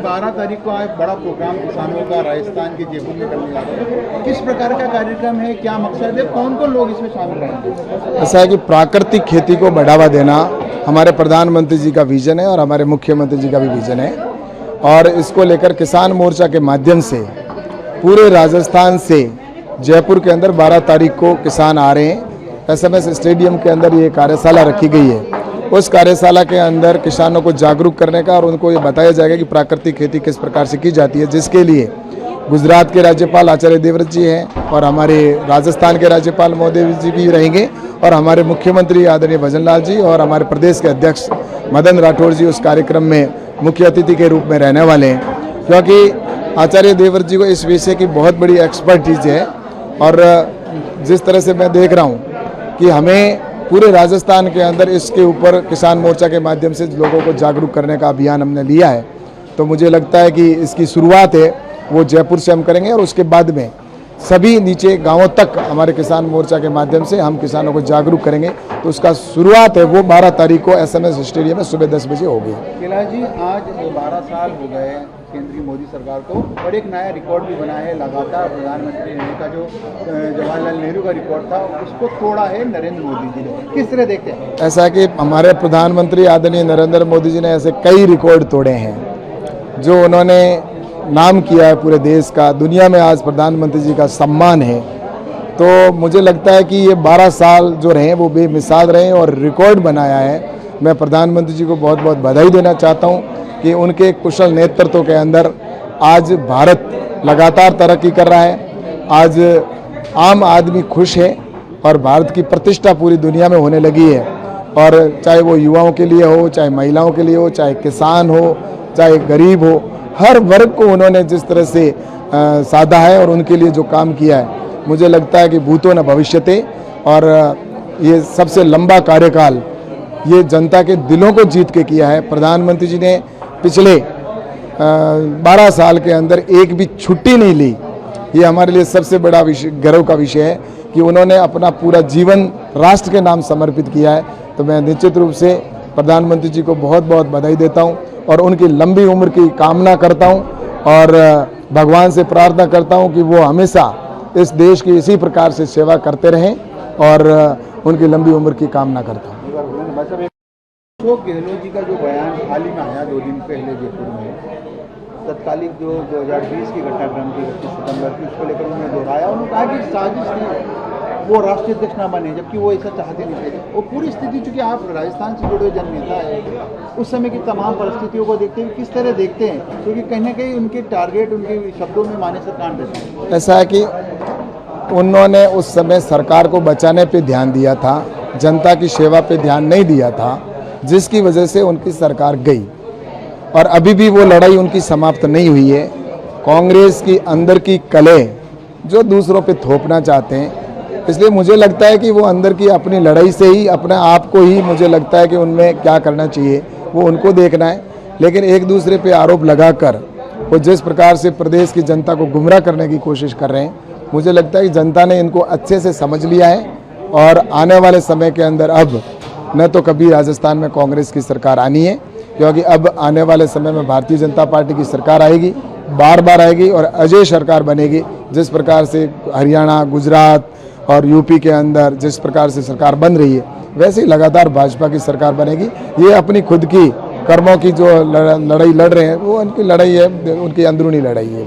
12 तारीख को आज बड़ा प्रोग्राम किसानों का राजस्थान के जयपुर में करने जा रहे हैं, किस प्रकार का कार्यक्रम है, क्या मकसद है, कौन कौन लोग इसमें शामिल रहेंगे? ऐसा है कि प्राकृतिक खेती को बढ़ावा देना हमारे प्रधानमंत्री जी का विजन है और हमारे मुख्यमंत्री जी का भी विजन है। और इसको लेकर किसान मोर्चा के माध्यम से पूरे राजस्थान से जयपुर के अंदर 12 तारीख को किसान आ रहे हैं। SMS स्टेडियम के अंदर ये कार्यशाला रखी गई है। उस कार्यशाला के अंदर किसानों को जागरूक करने का और उनको ये बताया जाएगा कि प्राकृतिक खेती किस प्रकार से की जाती है, जिसके लिए गुजरात के राज्यपाल आचार्य देवव्रत जी हैं और हमारे राजस्थान के राज्यपाल महोदय जी भी रहेंगे और हमारे मुख्यमंत्री आदरणीय भजनलाल जी और हमारे प्रदेश के अध्यक्ष मदन राठौर जी उस कार्यक्रम में मुख्य अतिथि के रूप में रहने वाले हैं, क्योंकि आचार्य देवव्रत जी को इस विषय की बहुत बड़ी एक्सपर्टीज है। और जिस तरह से मैं देख रहा हूँ कि हमें पूरे राजस्थान के अंदर इसके ऊपर किसान मोर्चा के माध्यम से लोगों को जागरूक करने का अभियान हमने लिया है, तो मुझे लगता है कि इसकी शुरुआत है वो जयपुर से हम करेंगे और उसके बाद में सभी नीचे गांवों तक हमारे किसान मोर्चा के माध्यम से हम किसानों को जागरूक करेंगे। तो उसका शुरुआत है वो 12 तारीख को SMS स्टेडियम में सुबह 10 बजे होगी। कैलाश जी, आज 12 साल हो गए केंद्रीय मोदी सरकार को और एक नया रिकॉर्ड भी बना है। लगातार प्रधानमंत्री रहने का जो जवाहरलाल नेहरू का रिकॉर्ड था उसको तोड़ा है नरेंद्र मोदी जी ने, किस तरह देखते हैं? ऐसा है कि हमारे प्रधानमंत्री आदरणीय नरेंद्र मोदी जी ने ऐसे कई रिकॉर्ड तोड़े हैं जो उन्होंने नाम किया है पूरे देश का। दुनिया में आज प्रधानमंत्री जी का सम्मान है। तो मुझे लगता है कि ये 12 साल जो रहे वो बेमिसाल रहे और रिकॉर्ड बनाया है। मैं प्रधानमंत्री जी को बहुत बहुत बधाई देना चाहता हूँ कि उनके कुशल नेतृत्व के अंदर आज भारत लगातार तरक्की कर रहा है। आज आम आदमी खुश है और भारत की प्रतिष्ठा पूरी दुनिया में होने लगी है। और चाहे वो युवाओं के लिए हो, चाहे महिलाओं के लिए हो, चाहे किसान हो, चाहे गरीब हो, हर वर्ग को उन्होंने जिस तरह से साधा है और उनके लिए जो काम किया है, मुझे लगता है कि भूतो न भविष्यते। और ये सबसे लंबा कार्यकाल ये जनता के दिलों को जीत के किया है। प्रधानमंत्री जी ने पिछले 12 साल के अंदर एक भी छुट्टी नहीं ली। ये हमारे लिए सबसे बड़ा गर्व का विषय है कि उन्होंने अपना पूरा जीवन राष्ट्र के नाम समर्पित किया है। तो मैं निश्चित रूप से प्रधानमंत्री जी को बहुत बहुत बधाई देता हूँ और उनकी लंबी उम्र की कामना करता हूँ और भगवान से प्रार्थना करता हूँ कि वो हमेशा इस देश की इसी प्रकार से सेवा करते रहें और उनकी लंबी उम्र की कामना करता हूँ। अशोक गहलोत जी का जो बयान हाल ही में आया 2 दिन पहले जयपुर में, तत्कालीन जो 2020 की घटनाक्रम थी 25 सितंबर की, उसको लेकर उन्होंने दोहराया। उन्होंने कहा कि साजिश थी वो राष्ट्रीय अध्यक्ष ना बने, जबकि वो ऐसा चाहते नहीं थे। वो पूरी स्थिति, चूंकि आप राजस्थान से जुड़े हुए जननेता है, उस समय की तमाम परिस्थितियों को देखते हुए किस तरह देखते हैं, क्योंकि कहीं ना कहीं उनके टारगेट उनके शब्दों में माने से कान रहते हैं। ऐसा है कि उन्होंने उस समय सरकार को बचाने पे ध्यान दिया था, जनता की सेवा पे ध्यान नहीं दिया था, जिसकी वजह से उनकी सरकार गई। और अभी भी वो लड़ाई उनकी समाप्त नहीं हुई है। कांग्रेस की अंदर की कलह जो दूसरों पे थोपना चाहते हैं, इसलिए मुझे लगता है कि वो अंदर की अपनी लड़ाई से ही अपने आप को ही, मुझे लगता है कि उनमें क्या करना चाहिए वो उनको देखना है। लेकिन एक दूसरे पे आरोप लगाकर वो जिस प्रकार से प्रदेश की जनता को गुमराह करने की कोशिश कर रहे हैं, मुझे लगता है कि जनता ने इनको अच्छे से समझ लिया है। और आने वाले समय के अंदर अब न तो कभी राजस्थान में कांग्रेस की सरकार आनी है, क्योंकि अब आने वाले समय में भारतीय जनता पार्टी की सरकार आएगी, बार बार आएगी और अजय सरकार बनेगी। जिस प्रकार से हरियाणा, गुजरात और यूपी के अंदर जिस प्रकार से सरकार बन रही है, वैसे ही लगातार भाजपा की सरकार बनेगी। ये अपनी खुद की कर्मों की जो लड़ाई लड़ रहे हैं वो उनकी लड़ाई है, उनकी अंदरूनी लड़ाई है।